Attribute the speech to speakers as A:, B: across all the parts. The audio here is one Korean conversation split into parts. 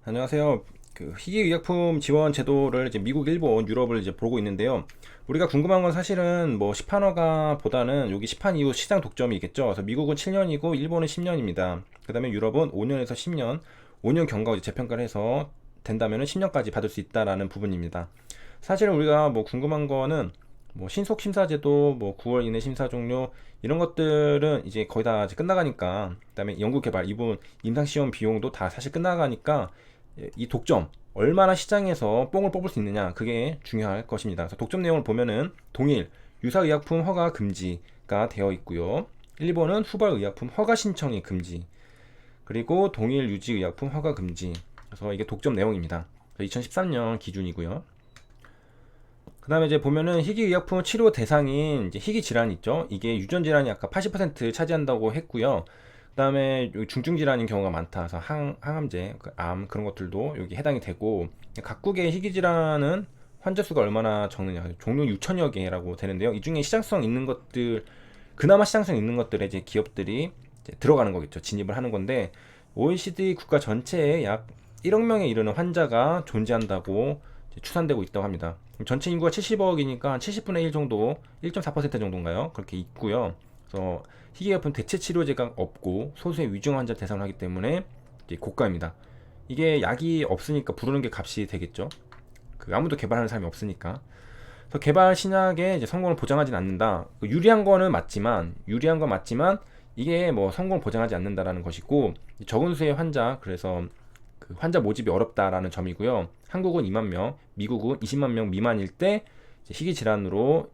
A: 안녕하세요. 그 희귀의약품 지원 제도를 이제 미국, 일본, 유럽을 이제 보고 있는데요. 우리가 궁금한 건 사실은 뭐 시판허가 보다는 여기 시판 이후 시장 독점이겠죠. 그래서 미국은 7년이고 일본은 10년입니다. 그다음에 유럽은 5년에서 10년, 5년 경과로 이제 재평가를 해서 된다면은 10년까지 받을 수 있다라는 부분입니다. 사실은 우리가 뭐 궁금한 거는 뭐 신속 심사 제도, 뭐 9월 이내 심사 종료 이런 것들은 이제 거의 다 이제 끝나가니까, 그다음에 연구 개발 이 부분 임상 시험 비용도 다 사실 끝나가니까 이 독점 얼마나 시장에서 뽕을 뽑을 수 있느냐 그게 중요할 것입니다. 그래서 독점 내용을 보면은 동일 유사의약품 허가 금지가 되어 있고요. 일본은 후발의약품 허가 신청이 금지, 그리고 동일 유지의약품 허가 금지. 그래서 이게 독점 내용입니다. 2013년 기준이고요. 그 다음에 이제 보면은 희귀의약품 치료 대상인 이제 희귀 질환 있죠. 이게 유전 질환이 아까 80% 차지한다고 했고요. 그 다음에 중증 질환인 경우가 많다. 그래서 항암제, 암 그런 것들도 여기 해당이 되고, 각국의 희귀 질환은 환자 수가 얼마나 적느냐. 종류 6천여 개라고 되는데요. 이 중에 시장성 있는 것들, 그나마 시장성 있는 것들에 이제 기업들이 이제 들어가는 거겠죠. 진입을 하는 건데, OECD 국가 전체에 약 1억 명에 이르는 환자가 존재한다고 추산되고 있다고 합니다. 전체 인구가 70억이니까 한 70분의 1 정도, 1.4% 정도인가요? 그렇게 있고요. 그래서 희귀약품 대체 치료제가 없고 소수의 위중 환자 대상을 하기 때문에 이제 고가입니다. 이게 약이 없으니까 부르는 게 값이 되겠죠. 아무도 개발하는 사람이 없으니까. 그래서 개발 신약의 이제 성공을 보장하진 않는다. 유리한 건 맞지만 이게 뭐 성공을 보장하지 않는다라는 것이고, 적은 수의 환자, 그래서 환자 모집이 어렵다라는 점이고요. 한국은 2만 명, 미국은 20만 명 미만일 때 희귀 질환으로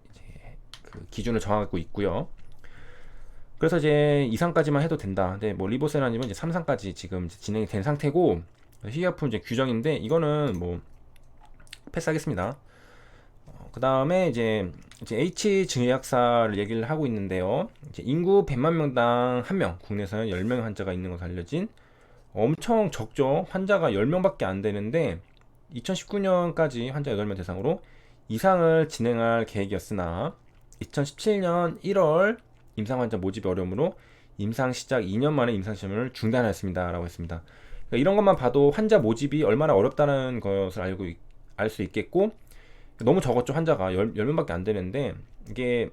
A: 기준을 정하고 있고요. 그래서 이제 2상까지만 해도 된다. 근데 뭐 리보세라님은 이제 3상까지 지금 이제 진행이 된 상태고, 희귀약품 이제 규정인데 이거는 뭐 패스하겠습니다. 그 다음에 이제 H 증액약사를 얘기를 하고 있는데요. 이제 인구 100만 명당 1명, 국내에서는 10명 환자가 있는 것으로 알려진, 엄청 적죠. 환자가 10명밖에 안 되는데 2019년까지 환자 8명 대상으로 이상을 진행할 계획이었으나 2017년 1월 임상 환자 모집이 어려움으로 임상 시작 2년 만에 임상 시험을 중단하였습니다 라고 했습니다. 그러니까 이런 것만 봐도 환자 모집이 얼마나 어렵다는 것을 알 수 있겠고, 너무 적었죠. 환자가 10명밖에 안 되는데, 이게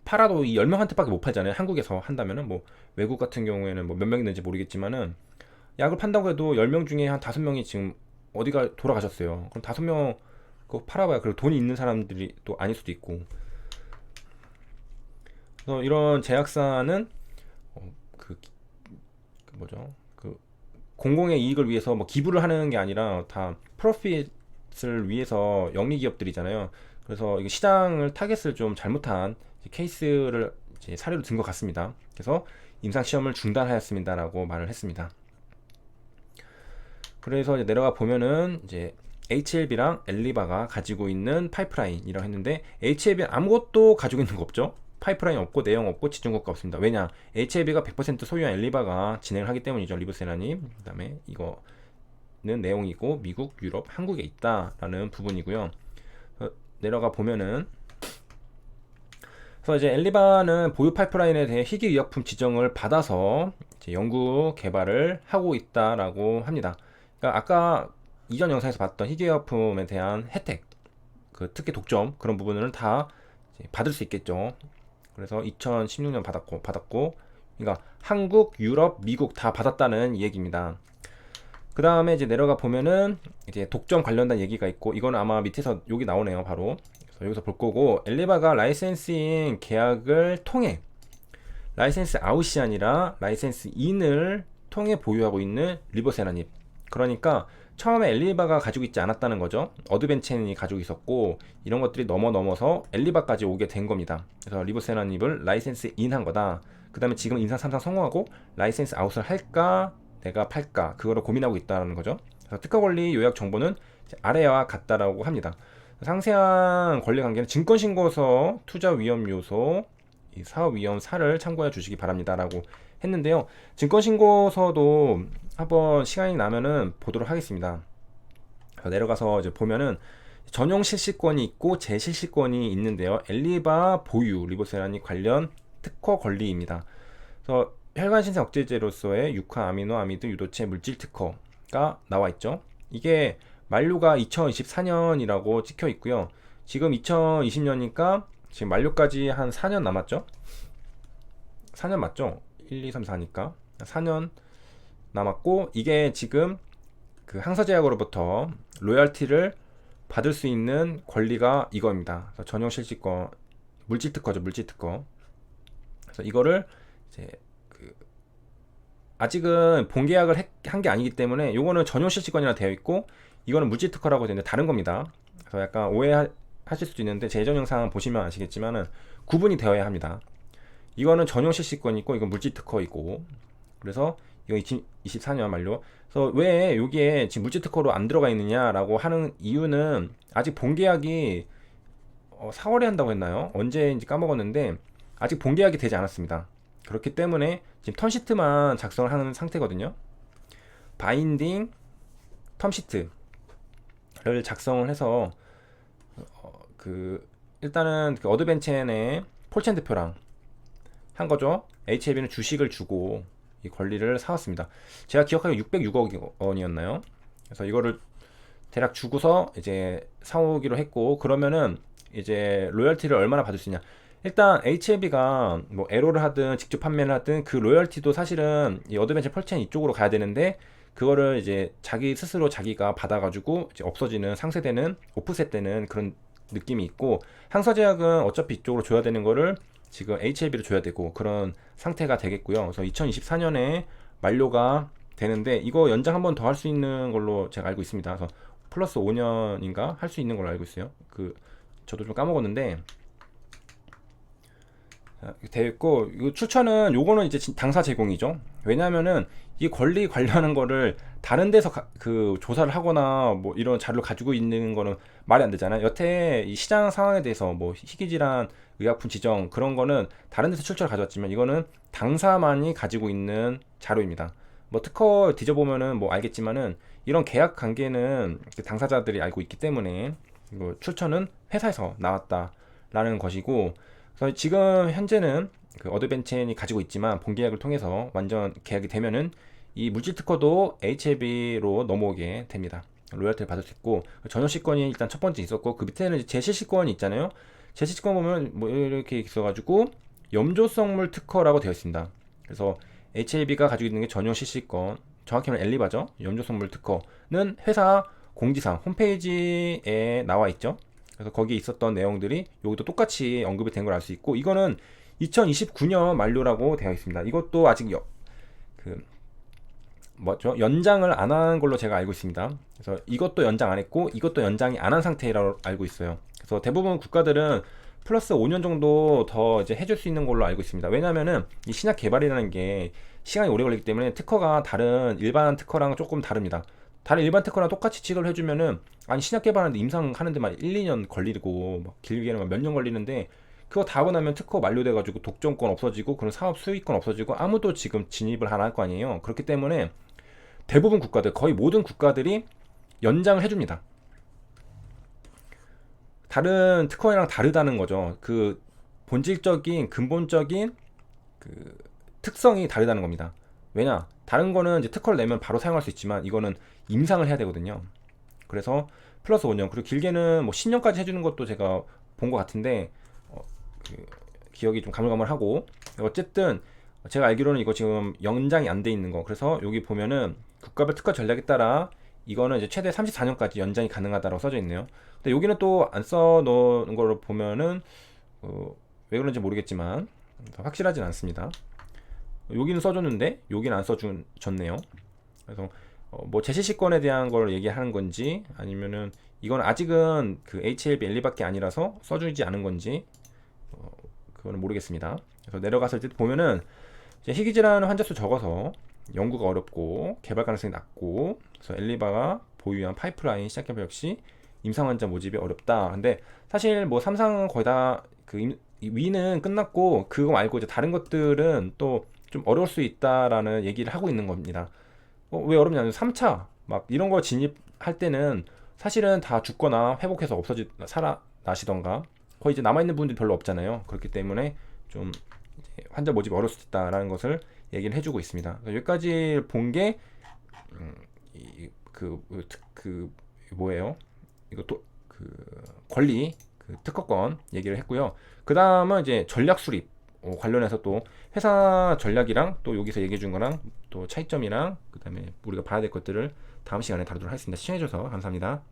A: 팔아도 이 10명한테밖에 못 팔잖아요. 한국에서 한다면은, 뭐 외국 같은 경우에는 뭐 몇 명 있는지 모르겠지만은 약을 판다고 해도 10명 중에 한 5명이 지금 어디가 돌아가셨어요. 그럼 5명 그거 팔아봐야, 그리고 돈이 있는 사람들이 또 아닐 수도 있고. 그래서 이런 제약사는 그, 뭐죠? 공공의 이익을 위해서 뭐 기부를 하는 게 아니라 다 프로핏을 위해서 영리 기업들이잖아요. 그래서 이게 시장을 타겟을 좀 잘못한 케이스를 이제 사례로 든 것 같습니다. 그래서 임상 시험을 중단하였습니다라고 말을 했습니다. 그래서 이제 내려가 보면은 이제 HLB랑 엘리바가 가지고 있는 파이프라인이라고 했는데, HLB는 아무것도 가지고 있는 거 없죠. 파이프라인 없고 내용 없고 지정국가 없습니다. 왜냐? HLB가 100% 소유한 엘리바가 진행을 하기 때문이죠. 리브세라님. 그 다음에 이거는 내용이고 미국, 유럽, 한국에 있다라는 부분이고요. 내려가 보면은, 그래서 이제 엘리바는 보유 파이프라인에 대해 희귀의약품 지정을 받아서 이제 연구 개발을 하고 있다라고 합니다. 그러니까 아까 이전 영상에서 봤던 희귀의약품에 대한 혜택, 특히 독점 그런 부분을 다 이제 받을 수 있겠죠. 그래서 2016년 받았고, 그러니까 한국, 유럽, 미국 다 받았다는 얘기입니다. 그 다음에 이제 내려가 보면은 이제 독점 관련된 얘기가 있고, 이거는 아마 밑에서 여기 나오네요, 바로. 그래서 여기서 볼 거고, 엘리바가 라이센싱 계약을 통해 라이센스 아웃이 아니라 라이센스 인을 통해 보유하고 있는 리보세라닙. 그러니까 처음에 엘리바가 가지고 있지 않았다는 거죠. 어드벤첸이 가지고 있었고, 이런 것들이 넘어서 엘리바까지 오게 된 겁니다. 그래서 리보세라닙을 라이센스 인한 거다. 그 다음에 지금 인상 3상 성공하고 라이센스 아웃을 할까 내가 팔까 그거를 고민하고 있다는 거죠. 그래서 특허 권리 요약 정보는 아래와 같다라고 합니다. 상세한 권리 관계는 증권신고서, 투자 위험 요소, 사업 위험 사를 참고해 주시기 바랍니다라고 했는데요. 증권신고서도 한번 시간이 나면은 보도록 하겠습니다. 내려가서 이제 보면은 전용 실시권이 있고 재실시권이 있는데요. 엘리바 보유 리보세라니 관련 특허 권리입니다. 그래서 혈관 신생 억제제로서의 육화 아미노 아미드 유도체 물질 특허, 나와 있죠. 이게 만료가 2024년이라고 찍혀 있고요. 지금 2020년이니까 지금 만료까지 한 4년 남았죠. 4년 맞죠? 1, 2, 3, 4니까 4년 남았고, 이게 지금 그 항서제약으로부터 로열티를 받을 수 있는 권리가 이거입니다. 그래서 전용 실시권, 물질 특허죠, 물질 특허. 그래서 이거를 이제 그 아직은 본계약을 한 게 아니기 때문에 요거는 전용 실시권이라 되어 있고, 이거는 물질 특허라고 되는데 다른 겁니다. 그래서 약간 오해하실 수도 있는데, 제 예전 영상 보시면 아시겠지만은 구분이 되어야 합니다. 이거는 전용 실시권이고 이건 물질 특허이고, 그래서 이거 2024년 만료. 그래서 왜 여기에 지금 물질 특허로 안 들어가 있느냐라고 하는 이유는, 아직 본계약이 4월에 한다고 했나요? 언제인지 까먹었는데 아직 본계약이 되지 않았습니다. 그렇기 때문에 지금 텀시트만 작성을 하는 상태거든요. 바인딩 텀시트를 작성을 해서 일단은 그 어드벤첸의 폴첸 대표랑 한 거죠. HLB는 주식을 주고 이 권리를 사왔습니다. 제가 기억하기에 606억 원이었나요? 그래서 이거를 대략 주고서 이제 사오기로 했고, 그러면은 이제 로열티를 얼마나 받을 수 있냐. 일단 HLB가 뭐 에로를 하든 직접 판매를 하든 그 로열티도 사실은 이 어드벤처 펄첸 이쪽으로 가야 되는데, 그거를 이제 자기 스스로 자기가 받아가지고 이제 없어지는, 상쇄되는, 오프셋 되는 그런 느낌이 있고, 항서제약은 어차피 이쪽으로 줘야 되는 거를 지금 HLB로 줘야 되고 그런 상태가 되겠고요. 그래서 2024년에 만료가 되는데, 이거 연장 한 번 더 할 수 있는 걸로 제가 알고 있습니다. 그래서 플러스 5년인가 할 수 있는 걸로 알고 있어요. 저도 좀 까먹었는데 되어 있고, 이거 추천은 요거는 이제 당사 제공이죠. 왜냐면은 이 권리 관련한 거를 다른 데서 조사를 하거나 뭐 이런 자료를 가지고 있는 거는 말이 안 되잖아요. 여태 이 시장 상황에 대해서 뭐 희귀질환, 의약품 지정 그런 거는 다른 데서 출처를 가져왔지만, 이거는 당사만이 가지고 있는 자료입니다. 뭐 특허 뒤져보면은 뭐 알겠지만은, 이런 계약 관계는 당사자들이 알고 있기 때문에 이거 출처는 회사에서 나왔다라는 것이고, 그래서 지금 현재는 그 어드벤첸이 가지고 있지만 본계약을 통해서 완전 계약이 되면은 이 물질 특허도 HLB로 넘어오게 됩니다. 로열티를 받을 수 있고, 전용시권이 일단 첫 번째 있었고, 그 밑에는 제시시권이 있잖아요. 제시시권 보면 뭐 이렇게 있어가지고 염조성물 특허라고 되어 있습니다. 그래서 HLB가 가지고 있는 게 전용 실시권, 정확히 말하면 엘리바죠. 염조성물 특허는 회사 공지사항 홈페이지에 나와 있죠. 그래서 거기에 있었던 내용들이 여기도 똑같이 언급이 된 걸 알 수 있고, 이거는 2029년 만료라고 되어 있습니다. 이것도 아직 연장을 안 한 걸로 제가 알고 있습니다. 그래서 이것도 연장 안 했고 이것도 연장이 안 한 상태라고 알고 있어요. 그래서 대부분 국가들은 플러스 5년 정도 더 이제 해줄 수 있는 걸로 알고 있습니다. 왜냐면은 이 신약 개발이라는 게 시간이 오래 걸리기 때문에, 특허가 다른 일반 특허랑 조금 다릅니다. 다른 일반 특허랑 똑같이 취급을 해주면은, 아니 신약 개발하는데 임상하는데 막 1, 2년 걸리고 막 길게는 몇 년 걸리는데, 그거 다 하고 나면 특허 만료돼가지고 독점권 없어지고 그런 사업 수익권 없어지고 아무도 지금 진입을 안 할 거 아니에요. 그렇기 때문에 대부분 국가들, 거의 모든 국가들이 연장을 해줍니다. 다른 특허랑 다르다는 거죠. 그 본질적인 근본적인 그 특성이 다르다는 겁니다. 왜냐? 다른 거는 이제 특허를 내면 바로 사용할 수 있지만, 이거는 임상을 해야 되거든요. 그래서 플러스 5년, 그리고 길게는 뭐 10년까지 해주는 것도 제가 본 것 같은데, 기억이 좀 가물가물하고, 어쨌든 제가 알기로는 이거 지금 연장이 안 돼 있는 거. 그래서 여기 보면은 국가별 특허 전략에 따라 이거는 이제 최대 34년까지 연장이 가능하다고 써져 있네요. 근데 여기는 또 안 써놓은 걸로 보면은 왜 그런지 모르겠지만 확실하진 않습니다. 여기는 써줬는데 여기는 안 써줬네요. 그래서 뭐 제시시권에 대한 걸 얘기하는 건지, 아니면은 이건 아직은 그 HLB 엘리밖에 아니라서 써주지 않은 건지 그거는 모르겠습니다. 그래서 내려갔을 때 보면은 희귀질환 환자 수 적어서 연구가 어렵고 개발 가능성이 낮고, 그래서 엘리바가 보유한 파이프라인 시작 개발 역시 임상 환자 모집이 어렵다. 근데 사실 뭐 삼상은 거의 다 위는 끝났고, 그거 말고 이제 다른 것들은 또 좀 어려울 수 있다라는 얘기를 하고 있는 겁니다. 왜 어렵냐면 3차 막 이런 거 진입할 때는 사실은 다 죽거나 회복해서 살아나시던가 거의 이제 남아있는 분들이 별로 없잖아요. 그렇기 때문에 좀 환자 모집이 어려울 수 있다라는 것을 얘기를 해주고 있습니다. 여기까지 본 게 그 뭐예요? 이것도 그 권리 그 특허권 얘기를 했고요. 그 다음은 이제 전략 수립 관련해서 또 회사 전략이랑 또 여기서 얘기해 준 거랑 또 차이점이랑 그 다음에 우리가 봐야 될 것들을 다음 시간에 다루도록 하겠습니다. 시청해 주셔서 감사합니다.